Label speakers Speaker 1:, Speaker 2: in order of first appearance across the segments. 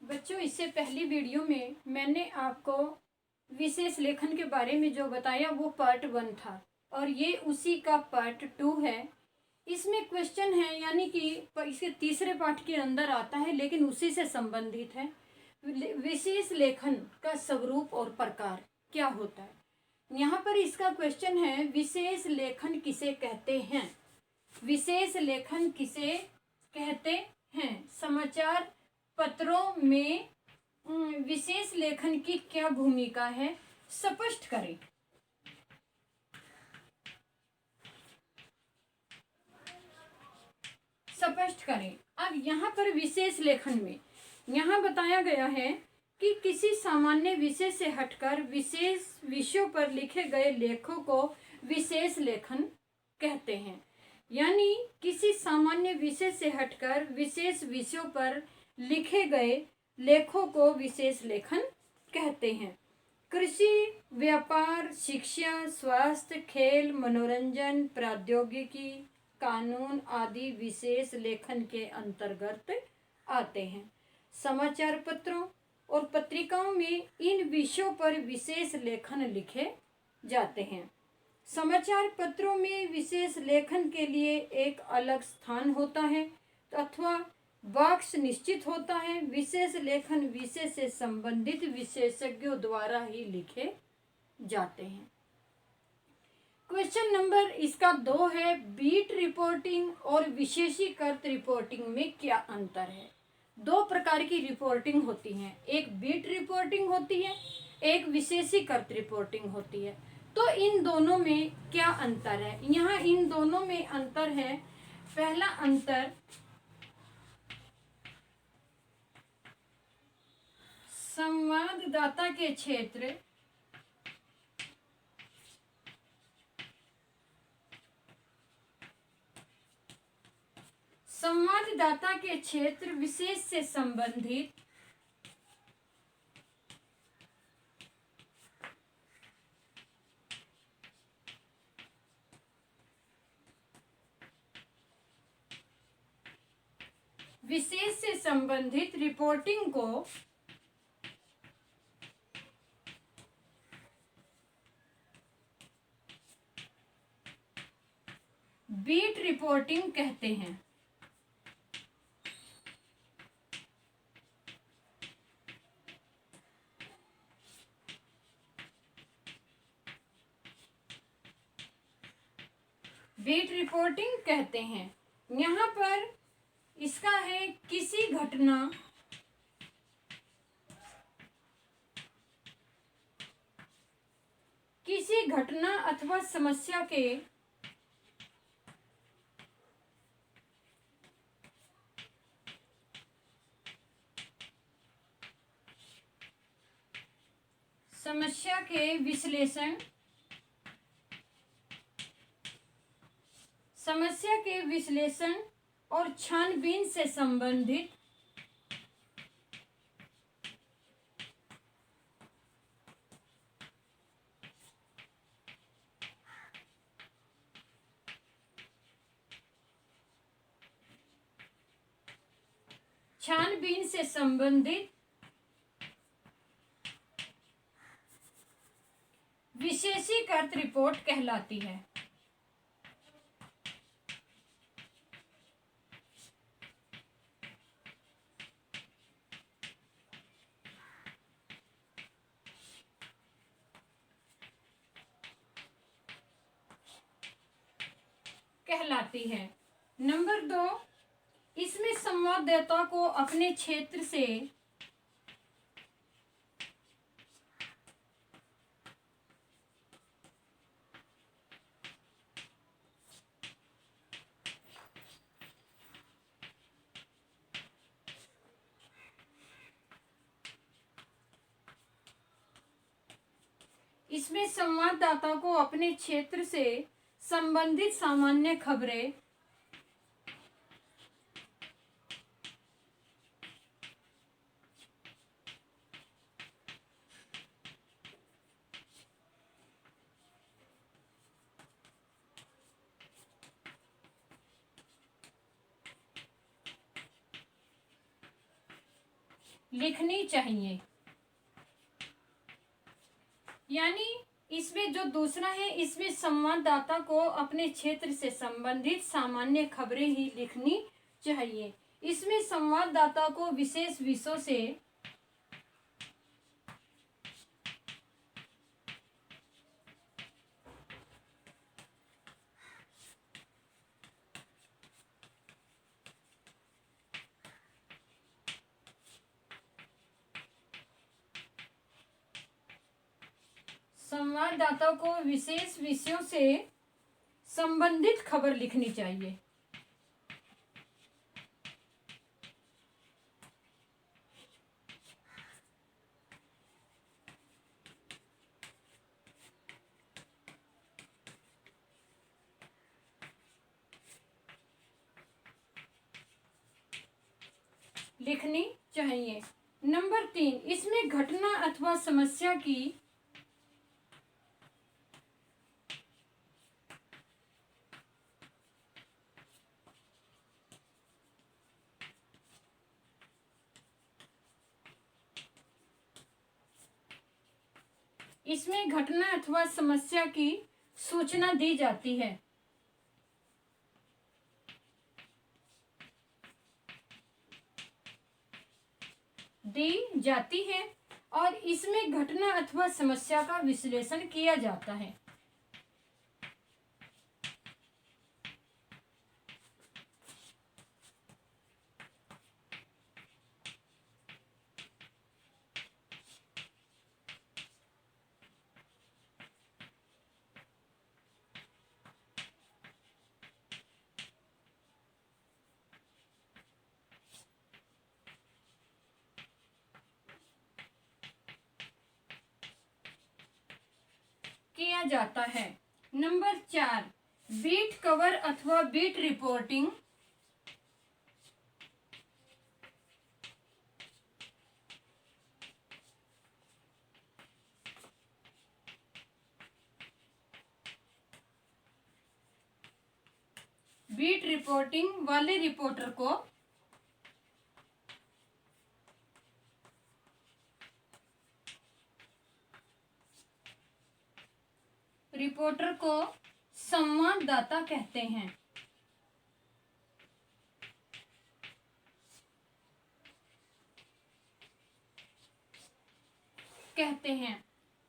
Speaker 1: बच्चों, इससे पहली वीडियो में मैंने आपको विशेष लेखन के बारे में जो बताया वो पार्ट 1 था और ये उसी का पार्ट 2 है। इसमें क्वेश्चन है, यानी कि इसके तीसरे पार्ट के अंदर आता है, लेकिन उसी से संबंधित है। विशेष लेखन का स्वरूप और प्रकार क्या होता है। यहाँ पर इसका क्वेश्चन है, विशेष लेखन किसे कहते हैं। विशेष लेखन किसे कहते हैं। समाचार पत्रों में विशेष लेखन की क्या भूमिका है, स्पष्ट करें। स्पष्ट करें। अब यहाँ पर विशेष लेखन में यहाँ बताया गया है कि किसी सामान्य विषय से हटकर विशेष विषयों पर लिखे गए लेखों को विशेष लेखन कहते हैं। यानी किसी सामान्य विषय से हटकर विशेष विषयों पर लिखे गए लेखों को विशेष लेखन कहते हैं। कृषि, व्यापार, शिक्षा, स्वास्थ्य, खेल, मनोरंजन, प्रौद्योगिकी, कानून आदि विशेष लेखन के अंतर्गत आते हैं। समाचार पत्रों और पत्रिकाओं में इन विषयों पर विशेष लेखन लिखे जाते हैं। समाचार पत्रों में विशेष लेखन के लिए एक अलग स्थान होता है अथवा बॉक्स निश्चित होता है। विशेष लेखन विषय से संबंधित विशेषज्ञों द्वारा ही लिखे जाते हैं। क्वेश्चन नंबर इसका 2 है, बीट रिपोर्टिंग और विशेषीकृत रिपोर्टिंग में क्या अंतर है। 2 प्रकार की रिपोर्टिंग होती है, एक बीट रिपोर्टिंग होती है, एक विशेषीकृत रिपोर्टिंग होती है। तो इन दोनों में क्या अंतर है। यहाँ इन दोनों में अंतर है। पहला अंतर, संवाददाता के क्षेत्र संवाददाता के क्षेत्र विशेष से संबंधित रिपोर्टिंग को बीट रिपोर्टिंग कहते हैं। बीट रिपोर्टिंग कहते हैं। यहाँ पर इसका है, किसी घटना अथवा समस्या के विश्लेषण और छानबीन से संबंधित विशेषीकृत रिपोर्ट कहलाती है। नंबर 2, इसमें संवाददाता को अपने क्षेत्र से संबंधित सामान्य खबरें लिखनी चाहिए। यानी इसमें जो दूसरा है, इसमें संवाददाता को अपने क्षेत्र से संबंधित सामान्य खबरें ही लिखनी चाहिए। इसमें संवाददाता को विशेष विषयों से विशेष विषयों से संबंधित खबर लिखनी चाहिए। लिखनी चाहिए। नंबर 3, इसमें घटना अथवा समस्या की सूचना दी जाती है। और इसमें घटना अथवा समस्या का विश्लेषण किया जाता है। नंबर 4, बीट कवर अथवा बीट रिपोर्टिंग वाले रिपोर्टर को संवाददाता कहते हैं।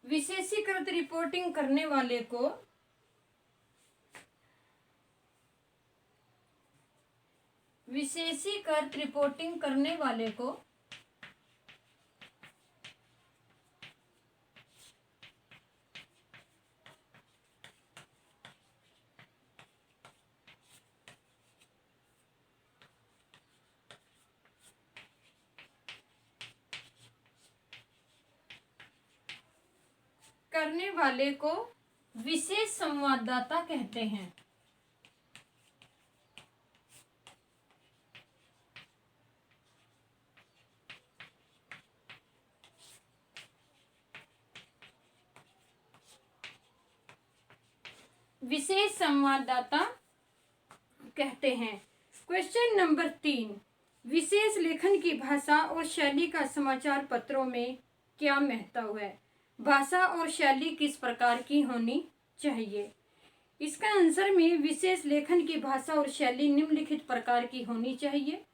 Speaker 1: विशेषीकृत रिपोर्टिंग करने वाले को विशेष संवाददाता कहते हैं। क्वेश्चन नंबर 3, विशेष लेखन की भाषा और शैली का समाचार पत्रों में क्या महत्व है? भाषा और शैली किस प्रकार की होनी चाहिए? इसका आंसर में विशेष लेखन की भाषा और शैली निम्नलिखित प्रकार की होनी चाहिए।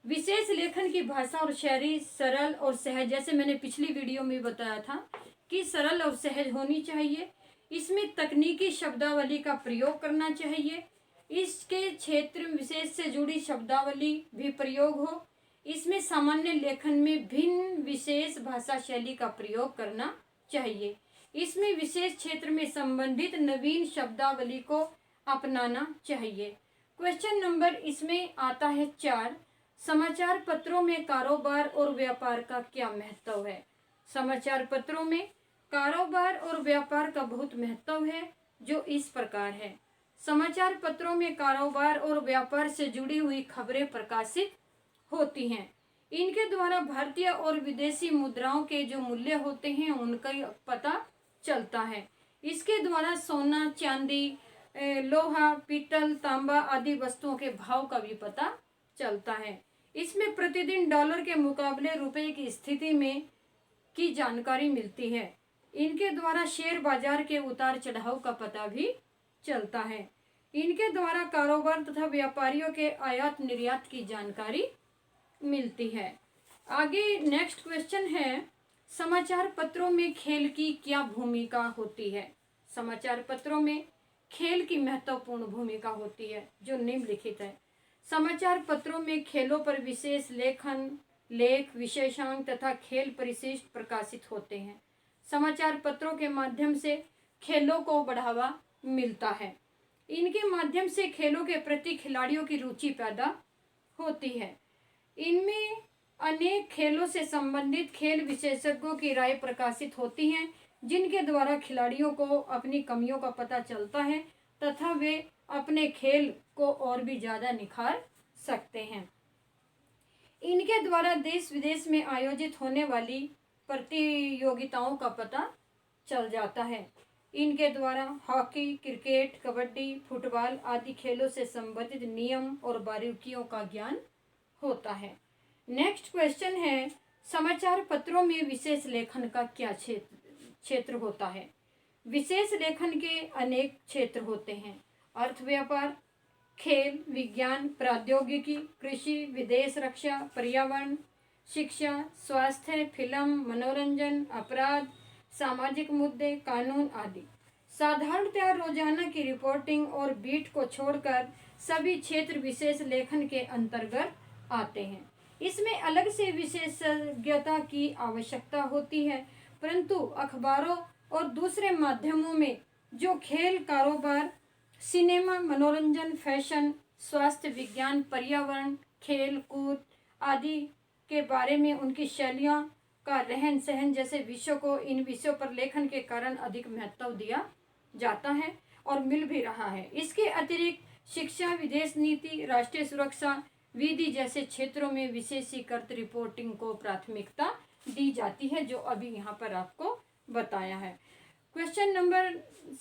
Speaker 1: विशेष लेखन की भाषा और शैली सरल और सहज, जैसे मैंने पिछली वीडियो में बताया था कि सरल और सहज होनी चाहिए। इसमें तकनीकी शब्दावली का प्रयोग करना चाहिए। इसके क्षेत्र विशेष से जुड़ी शब्दावली भी प्रयोग हो। इसमें सामान्य लेखन में भिन्न विशेष भाषा शैली का प्रयोग करना चाहिए। इसमें विशेष क्षेत्र में संबंधित नवीन शब्दावली को अपनाना चाहिए। क्वेश्चन नंबर इसमें आता है 4, समाचार पत्रों में कारोबार और व्यापार का क्या महत्व है? समाचार पत्रों में कारोबार और व्यापार का बहुत महत्व है, जो इस प्रकार है। समाचार पत्रों में कारोबार और व्यापार से जुड़ी हुई खबरें प्रकाशित होती हैं। इनके द्वारा भारतीय और विदेशी मुद्राओं के जो मूल्य होते हैं उनका पता चलता है। इसके द्वारा सोना, चांदी, लोहा, पीतल, तांबा आदि वस्तुओं के भाव का भी पता चलता है। इसमें प्रतिदिन डॉलर के मुकाबले रुपए की स्थिति में की जानकारी मिलती है। इनके द्वारा शेयर बाजार के उतार चढ़ाव का पता भी चलता है। इनके द्वारा कारोबार तथा व्यापारियों के आयात निर्यात की जानकारी मिलती है। आगे नेक्स्ट क्वेश्चन है, समाचार पत्रों में खेल की क्या भूमिका होती है? समाचार पत्रों में खेल की महत्वपूर्ण भूमिका होती है जो निम्नलिखित है। समाचार पत्रों में खेलों पर विशेष लेख, विशेषांक तथा खेल परिशिष्ट प्रकाशित होते हैं। समाचार पत्रों के माध्यम से खेलों को बढ़ावा मिलता है। इनके माध्यम से खेलों के प्रति खिलाड़ियों की रुचि पैदा होती है। इनमें अनेक खेलों से संबंधित खेल विशेषज्ञों की राय प्रकाशित होती हैं, जिनके द्वारा खिलाड़ियों को अपनी कमियों का पता चलता है तथा वे अपने खेल को और भी ज़्यादा निखार सकते हैं। इनके द्वारा देश विदेश में आयोजित होने वाली प्रतियोगिताओं का पता चल जाता है। इनके द्वारा हॉकी, क्रिकेट, कबड्डी, फुटबॉल आदि खेलों से संबंधित नियम और बारीकियों का ज्ञान होता है। नेक्स्ट क्वेश्चन है, समाचार पत्रों में विशेष लेखन का क्या क्षेत्र होता है? विशेष लेखन के अनेक क्षेत्र होते हैं। अर्थ व्यापार, खेल, विज्ञान, प्रौद्योगिकी, कृषि, विदेश रक्षा, पर्यावरण, शिक्षा, स्वास्थ्य, फिल्म, मनोरंजन, अपराध, सामाजिक मुद्दे, कानून आदि। साधारणतया रोजाना की रिपोर्टिंग और बीट को छोड़कर सभी क्षेत्र विशेष लेखन के अंतर्गत आते हैं। इसमें अलग से विशेषज्ञता की आवश्यकता होती है, परंतु अखबारों और दूसरे माध्यमों में जो खेल, कारोबार, सिनेमा, मनोरंजन, फैशन, स्वास्थ्य, विज्ञान, पर्यावरण, खेल कूद आदि के बारे में उनकी शैलियों का रहन सहन जैसे विषयों को इन विषयों पर लेखन के कारण अधिक महत्व दिया जाता है और मिल भी रहा है। इसके अतिरिक्त शिक्षा, विदेश नीति, राष्ट्रीय सुरक्षा, विधि जैसे क्षेत्रों में विशेषीकृत रिपोर्टिंग को प्राथमिकता दी जाती है, जो अभी यहाँ पर आपको बताया है। क्वेश्चन नंबर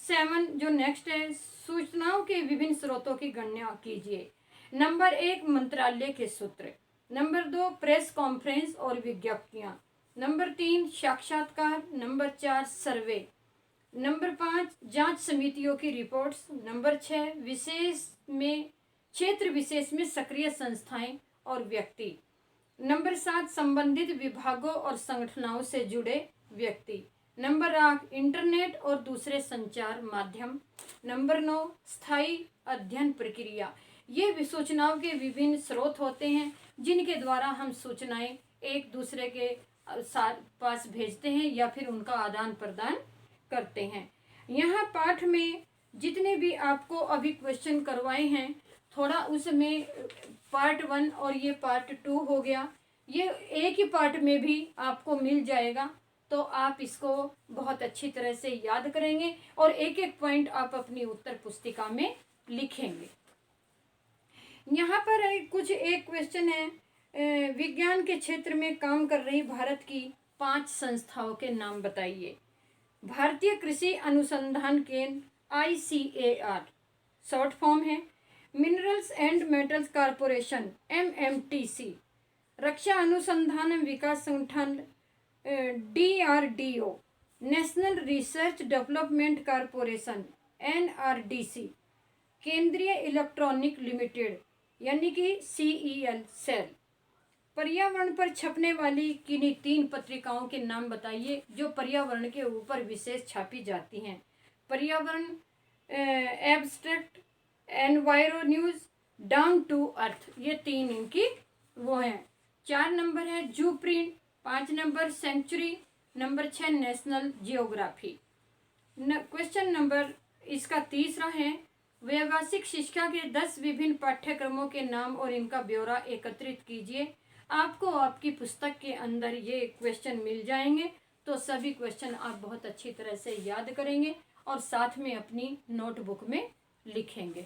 Speaker 1: 7 जो नेक्स्ट है, सूचनाओं के विभिन्न स्रोतों की गणना कीजिए। नंबर 1 मंत्रालय के सूत्र, नंबर 2 प्रेस कॉन्फ्रेंस और विज्ञप्तियां, नंबर 3 साक्षात्कार, नंबर 4 सर्वे, नंबर 5 जांच समितियों की रिपोर्ट्स, नंबर 6 क्षेत्र विशेष में सक्रिय संस्थाएं और व्यक्ति, नंबर 7 संबंधित विभागों और संगठनों से जुड़े व्यक्ति, नंबर 8 इंटरनेट और दूसरे संचार माध्यम, नंबर 9 स्थायी अध्ययन प्रक्रिया। ये सूचनाओं के विभिन्न स्रोत होते हैं जिनके द्वारा हम सूचनाएं एक दूसरे के पास भेजते हैं या फिर उनका आदान प्रदान करते हैं। यहाँ पाठ में जितने भी आपको अभी क्वेश्चन करवाए हैं, थोड़ा उसमें पार्ट 1 और ये पार्ट 2 हो गया, ये एक ही पार्ट में भी आपको मिल जाएगा, तो आप इसको बहुत अच्छी तरह से याद करेंगे और एक एक पॉइंट आप अपनी उत्तर पुस्तिका में लिखेंगे। यहाँ पर कुछ एक क्वेश्चन है, विज्ञान के क्षेत्र में काम कर रही भारत की 5 संस्थाओं के नाम बताइए। भारतीय कृषि अनुसंधान केंद्र ICAR शॉर्ट फॉर्म है, minerals and metals corporation MMTC, रक्षा अनुसंधान विकास संगठन DRDO, national research development corporation NRDC, केंद्रीय इलेक्ट्रॉनिक लिमिटेड यानी कि CEL सेल। पर्यावरण पर छपने वाली किन्हीं 3 पत्रिकाओं के नाम बताइए जो पर्यावरण के ऊपर विशेष छापी जाती हैं। Paryavaran abstract, enviro news, down to earth, ये 3 इनकी वो हैं। 4 नंबर है जू प्रिंट, 5 नंबर सेंचुरी, नंबर 6 नेशनल जियोग्राफी। क्वेश्चन नंबर इसका 3 है, व्यावसायिक शिक्षा के 10 विभिन्न पाठ्यक्रमों के नाम और इनका ब्यौरा एकत्रित कीजिए। आपको आपकी पुस्तक के अंदर ये क्वेश्चन मिल जाएंगे, तो सभी क्वेश्चन आप बहुत अच्छी तरह से याद करेंगे और साथ में अपनी नोटबुक में लिखेंगे।